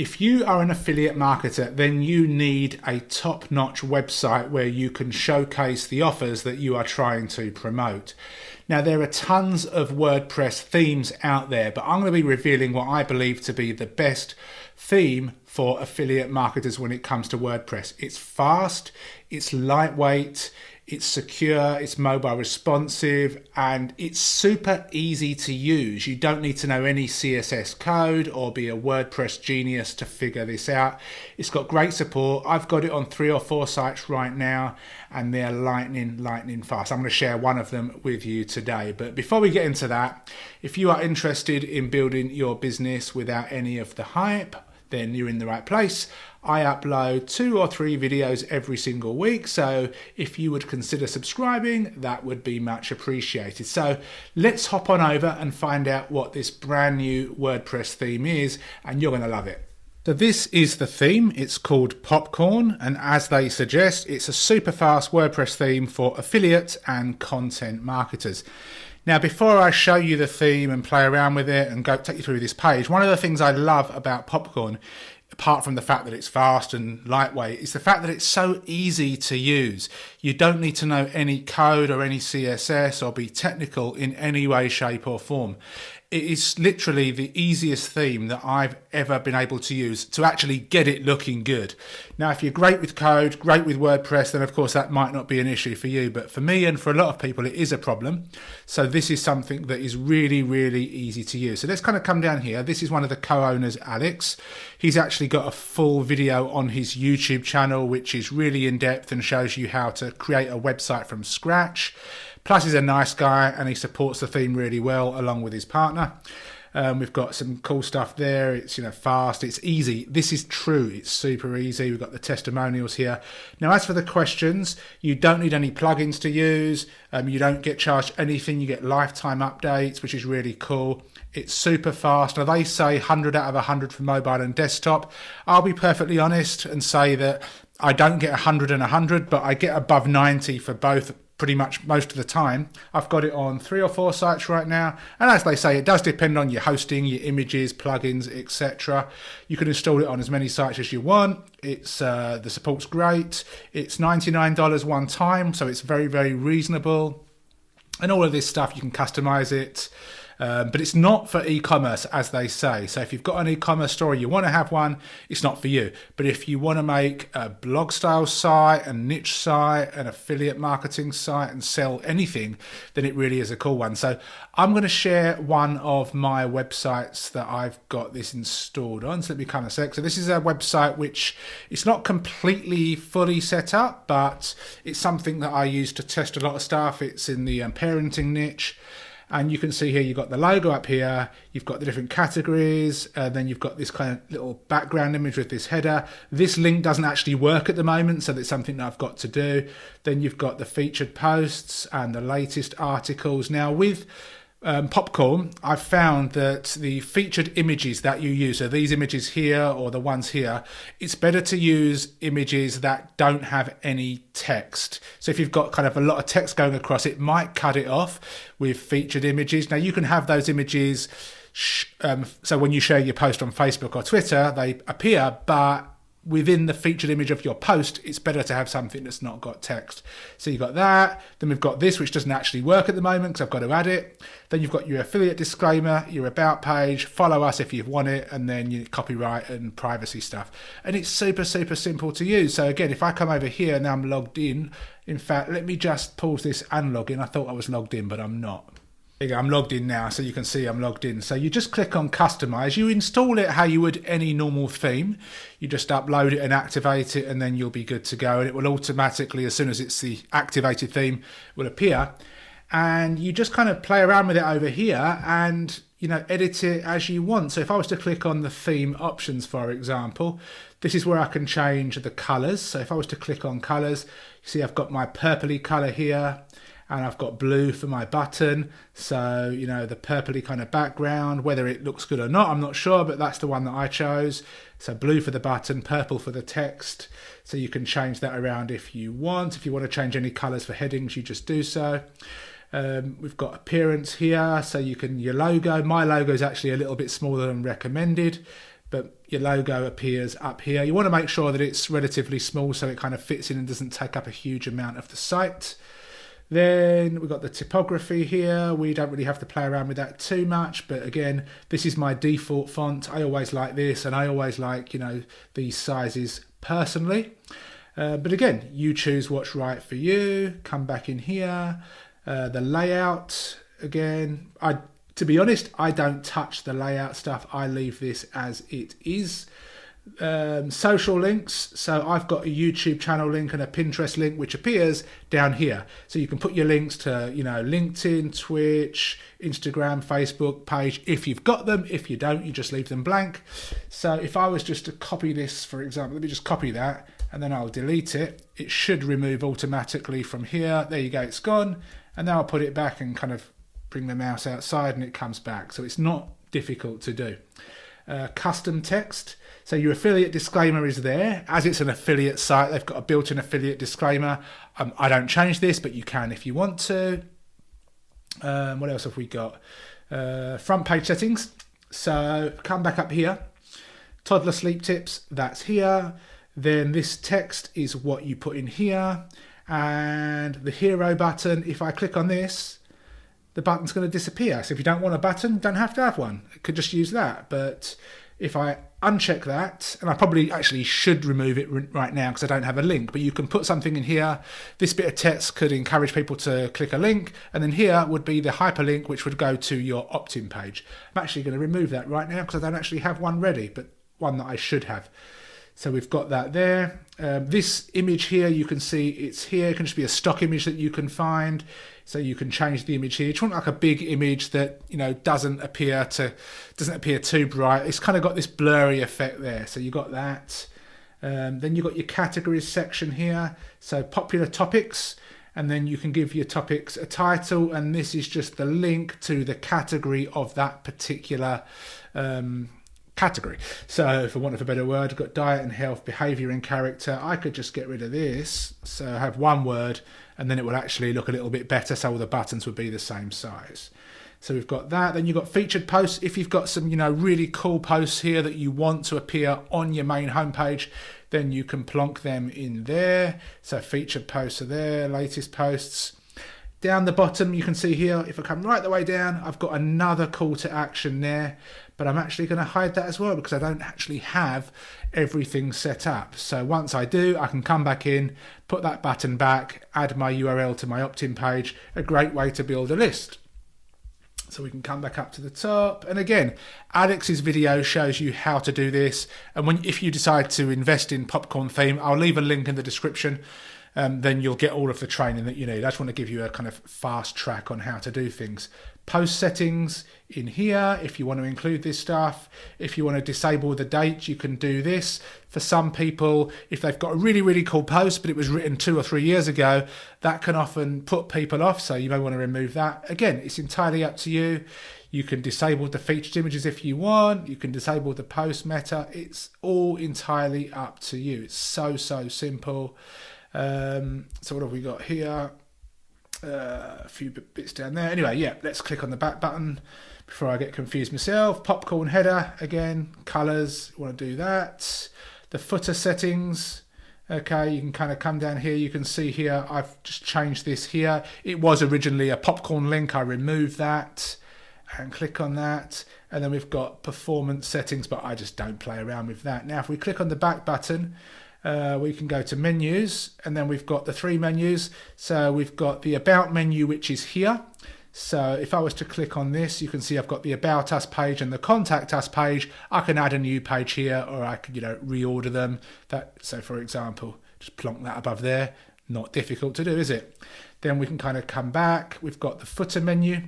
If you are an affiliate marketer, then you need a top-notch website where you can showcase the offers that you are trying to promote. Now, there are tons of WordPress themes out there, but I'm going to be revealing what I believe to be the best theme for affiliate marketers when it comes to WordPress. It's fast, it's lightweight, it's secure, it's mobile responsive, and it's super easy to use. You don't need to know any CSS code or be a WordPress genius to figure this out. It's got great support. I've got it on 3 or 4 sites right now, and they're lightning fast. I'm going to share one of them with you today. But before we get into that, if you are interested in building your business without any of the hype, then you're in the right place. I upload 2 or 3 videos every single week, so if you would consider subscribing, that would be much appreciated. So let's hop on over and find out what this brand new WordPress theme is, and you're going to love it. So this is the theme. It's called Popcorn, and as they suggest, it's a super fast WordPress theme for affiliate and content marketers. Now, before I show you the theme and play around with it and go take you through this page, one of the things I love about Popcorn, apart from the fact that it's fast and lightweight, is the fact that it's so easy to use. You don't need to know any code or any CSS or be technical in any way, shape or form. It is literally the easiest theme that I've ever been able to use to actually get it looking good. Now, if you're great with code, great with WordPress, then of course that might not be an issue for you. But for me and for a lot of people, it is a problem. So this is something that is really, really easy to use. So let's kind of come down here. This is one of the co-owners, Alex. He's actually got a full video on his YouTube channel, which is really in depth and shows you how to create a website from scratch. Plus, he's a nice guy and he supports the theme really well along with his partner. We've got some cool stuff there. It's fast, it's easy. This is true. It's super easy. We've got the testimonials here. Now, as for the questions, you don't need any plugins to use. You don't get charged anything. You get lifetime updates, which is really cool. It's super fast. Now, they say 100 out of 100 for mobile and desktop. I'll be perfectly honest and say that I don't get 100 and 100, but I get above 90 for both pretty much most of the time. I've got it on 3 or 4 sites right now, and as they say, it does depend on your hosting, your images, plugins, etc. You can install it on as many sites as you want. It's the support's great. It's $99 one time, so it's very, very reasonable. And all of this stuff, you can customize it. But it's not for e-commerce, as they say. So if you've got an e-commerce store, you want to have one, it's not for you. But if you want to make a blog style site, a niche site, an affiliate marketing site, and sell anything, then it really is a cool one. So I'm going to share one of my websites that I've got this installed on. So let me kind of sec. So this is a website which it's not completely fully set up, but it's something that I use to test a lot of stuff. It's in the parenting niche. And you can see here, you've got the logo up here, you've got the different categories, then you've got this kind of little background image with this header. This link doesn't actually work at the moment, so that's something that I've got to do. Then you've got the featured posts and the latest articles. Now with Popcorn, I've found that the featured images that you use, so these images here or the ones here, it's better to use images that don't have any text. So if you've got kind of a lot of text going across, it might cut it off with featured images. Now you can have those images, so when you share your post on Facebook or Twitter, they appear, but within the featured image of your post, it's better to have something that's not got text. So you've got that. Then we've got this, which doesn't actually work at the moment because I've got to add it. Then you've got your affiliate disclaimer, your about page, follow us if you want it, and then your copyright and privacy stuff. And it's super, super simple to use. So again, if I come over here, now I'm logged in. In fact, let me just pause this and log in. I thought I was logged in, but I'm not. There you go, I'm logged in now, so you can see I'm logged in. So you just click on customize. You install it how you would any normal theme. You just upload it and activate it, and then you'll be good to go. And it will automatically, as soon as it's the activated theme, will appear. And you just kind of play around with it over here and edit it as you want. So if I was to click on the theme options, for example, this is where I can change the colors. So if I was to click on colors, you see I've got my purpley color here. And I've got blue for my button. So, the purpley kind of background, whether it looks good or not, I'm not sure, but that's the one that I chose. So blue for the button, purple for the text. So you can change that around if you want. If you want to change any colors for headings, you just do so. We've got appearance here. So you can, your logo, my logo is actually a little bit smaller than recommended. But, your logo appears up here. You want to make sure that it's relatively small so it kind of fits in and doesn't take up a huge amount of the site. Then we've got the typography here. We don't really have to play around with that too much, but again, this is my default font. I always like this, and I always like, these sizes personally. But again, you choose what's right for you. Come back in here. The layout, again, to be honest, I don't touch the layout stuff. I leave this as it is. Social links, so I've got a YouTube channel link and a Pinterest link which appears down here, so you can put your links to LinkedIn, Twitch, Instagram, Facebook page if you've got them. If you don't, you just leave them blank. So if I was just to copy this, for example, let me just copy that and then I'll delete it. It should remove automatically from here. There you go, it's gone. And now I'll put it back and kind of bring the mouse outside and it comes back, so it's not difficult to do. Custom text, so your affiliate disclaimer is there. As it's an affiliate site, they've got a built-in affiliate disclaimer. I don't change this, but you can if you want to. What else have we got? Front page settings, so come back up here. Toddler sleep tips, that's here. Then this text is what you put in here, and the hero button, if I click on this, the button's going to disappear. So if you don't want a button, don't have to have one. You could just use that. But if I uncheck that, and I probably actually should remove it right now because I don't have a link, but you can put something in here. This bit of text could encourage people to click a link, and then here would be the hyperlink which would go to your opt-in page. I'm actually going to remove that right now because I don't actually have one ready, but one that I should have. So we've got that there. This image here, you can see it's here. It can just be a stock image that you can find. So you can change the image here. You want like a big image that doesn't appear too bright. It's kind of got this blurry effect there. So you got that. Then you've got your categories section here. So popular topics, and then you can give your topics a title, and this is just the link to the category of that particular category. So for want of a better word, I've got diet and health, behavior and character. I could just get rid of this, so I have one word, and then it will actually look a little bit better, so all the buttons would be the same size. So we've got that. Then you've got featured posts. If you've got some really cool posts here that you want to appear on your main homepage, then you can plonk them in there. So featured posts are there, latest posts. Down the bottom, you can see here, if I come right the way down, I've got another call to action there, but I'm actually going to hide that as well because I don't actually have everything set up. So once I do, I can come back in, put that button back, add my URL to my opt-in page, a great way to build a list. So we can come back up to the top. And again, Alex's video shows you how to do this. And if you decide to invest in Popcorn Theme, I'll leave a link in the description. Then you'll get all of the training that you need. I just want to give you a kind of fast track on how to do things. Post settings in here, if you want to include this stuff. If you want to disable the date, you can do this. For some people, if they've got a really, really cool post, but it was written 2 or 3 years ago, that can often put people off. So you may want to remove that. Again, it's entirely up to you. You can disable the featured images if you want. You can disable the post meta. It's all entirely up to you. It's so, so simple. So what have we got here? A few bits down there. Anyway, yeah, let's click on the back button before I get confused myself. Popcorn header, again, colors, want to do that. The footer settings, okay, you can kind of come down here. You can see here, I've just changed this here. It was originally a popcorn link. I removed that and click on that. And then we've got performance settings, but I just don't play around with that. Now, if we click on the back button, we can go to menus, and then we've got the 3 menus. So we've got the about menu, which is here. So if I was to click on this, you can see I've got the about us page and the contact us page. I can add a new page here, or I could reorder them. So for example, just plonk that above there. Not difficult to do, is it? Then we can kind of come back. We've got the footer menu.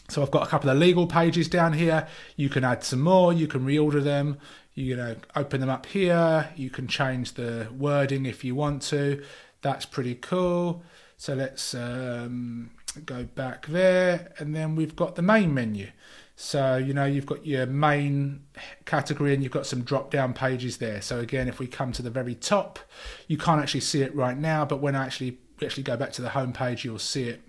So I've got a couple of legal pages down here. You can add some more. You can reorder them. You open them up here. You can change the wording if you want to. That's pretty cool. So let's go back there, and then we've got the main menu. So you've got your main category, and you've got some drop down pages there. So again, if we come to the very top, you can't actually see it right now, but when we actually go back to the home page, you'll see it.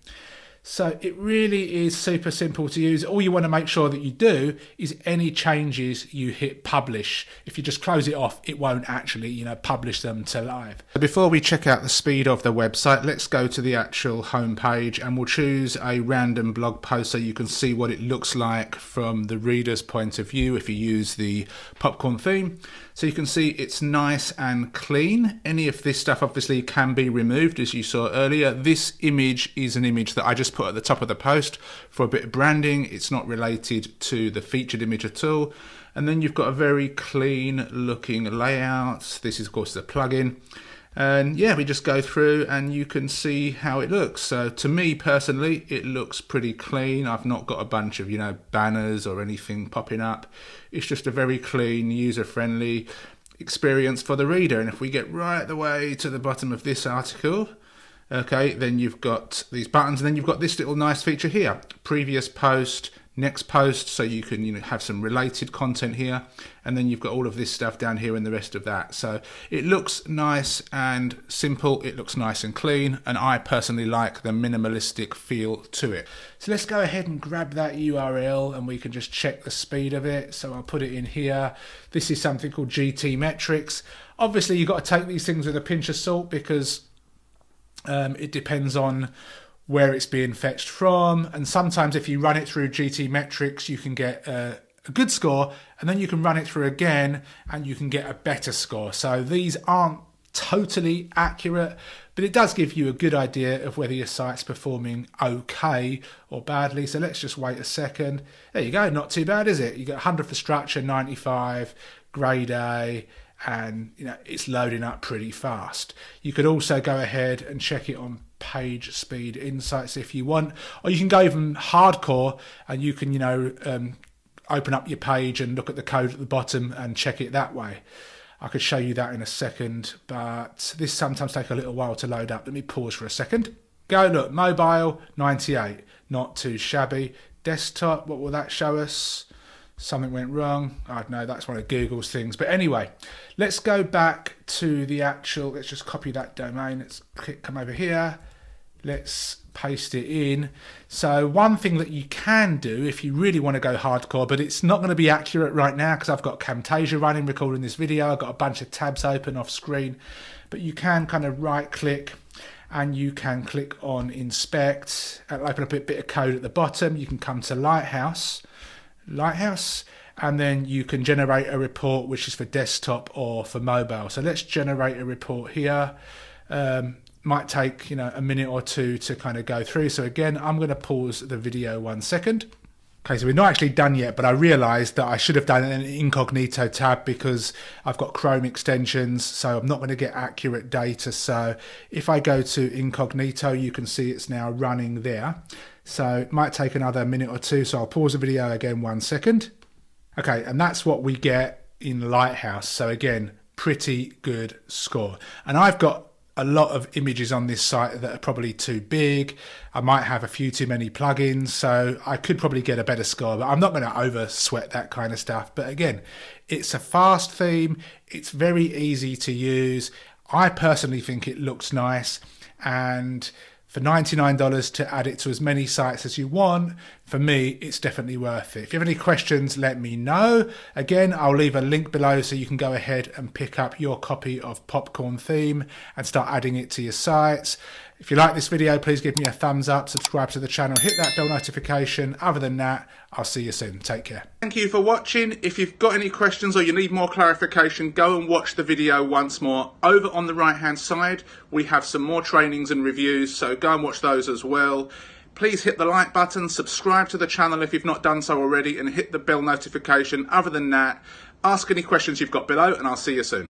So it really is super simple to use. All you want to make sure that you do is any changes you hit publish. If you just close it off, it won't actually, publish them to live. Before we check out the speed of the website, let's go to the actual home page and we'll choose a random blog post so you can see what it looks like from the reader's point of view if you use the popcorn theme. So you can see it's nice and clean. Any of this stuff obviously can be removed, as you saw earlier. This image is an image that I just put at the top of the post for a bit of branding. It's not related to the featured image at all. And then you've got a very clean looking layout. This is of course the plugin. And yeah, we just go through and you can see how it looks. So to me personally, it looks pretty clean. I've not got a bunch of, banners or anything popping up. It's just a very clean, user-friendly experience for the reader. And if we get right the way to the bottom of this article, okay, then you've got these buttons and then you've got this little nice feature here, previous post, next post, so you can have some related content here, and then you've got all of this stuff down here and the rest of that. So it looks nice and simple, it looks nice and clean, and I personally like the minimalistic feel to it. So let's go ahead and grab that URL and we can just check the speed of it. So I'll put it in here. This is something called GT metrics. Obviously you've got to take these things with a pinch of salt because it depends on where it's being fetched from, and sometimes if you run it through GT metrics you can get a good score, and then you can run it through again and you can get a better score. So these aren't totally accurate, but it does give you a good idea of whether your site's performing okay or badly. So let's just wait a second. There you go, not too bad, is it? You get 100 for structure, 95, grade A, and it's loading up pretty fast. You could also go ahead and check it on page speed insights if you want, or you can go even hardcore and you can open up your page and look at the code at the bottom and check it that way. I could show you that in a second, but this sometimes takes a little while to load up. Let me pause for a second. Go look, mobile 98, not too shabby. Desktop, what will that show us? Something went wrong. I don't know, that's one of Google's things. But anyway, let's go back to the actual, let's just copy that domain. Let's come over here. Let's paste it in. So one thing that you can do if you really want to go hardcore, but it's not going to be accurate right now because I've got Camtasia running, recording this video. I've got a bunch of tabs open off screen, but you can kind of right click and you can click on inspect and open up a bit of code at the bottom. You can come to Lighthouse, and then you can generate a report which is for desktop or for mobile. So let's generate a report here. Might take a minute or two to kind of go through. So again, I'm going to pause the video 1 second. Okay, so we're not actually done yet, but I realized that I should have done an incognito tab because I've got Chrome extensions, so I'm not going to get accurate data. So if I go to incognito, you can see it's now running there. So it might take another minute or two. So I'll pause the video again 1 second. Okay, and that's what we get in Lighthouse. So again, pretty good score. And I've got a lot of images on this site that are probably too big. I might have a few too many plugins, so I could probably get a better score, but I'm not going to over sweat that kind of stuff. But again, it's a fast theme. It's very easy to use. I personally think it looks nice, and for $99 to add it to as many sites as you want, for me, it's definitely worth it. If you have any questions, let me know. Again, I'll leave a link below so you can go ahead and pick up your copy of Popcorn Theme and start adding it to your sites. If you like this video, please give me a thumbs up, subscribe to the channel, hit that bell notification. Other than that, I'll see you soon. Take care. Thank you for watching. If you've got any questions or you need more clarification, go and watch the video once more. Over on the right hand side, we have some more trainings and reviews, so go and watch those as well. Please hit the like button, subscribe to the channel if you've not done so already, and hit the bell notification. Other than that, ask any questions you've got below, and I'll see you soon.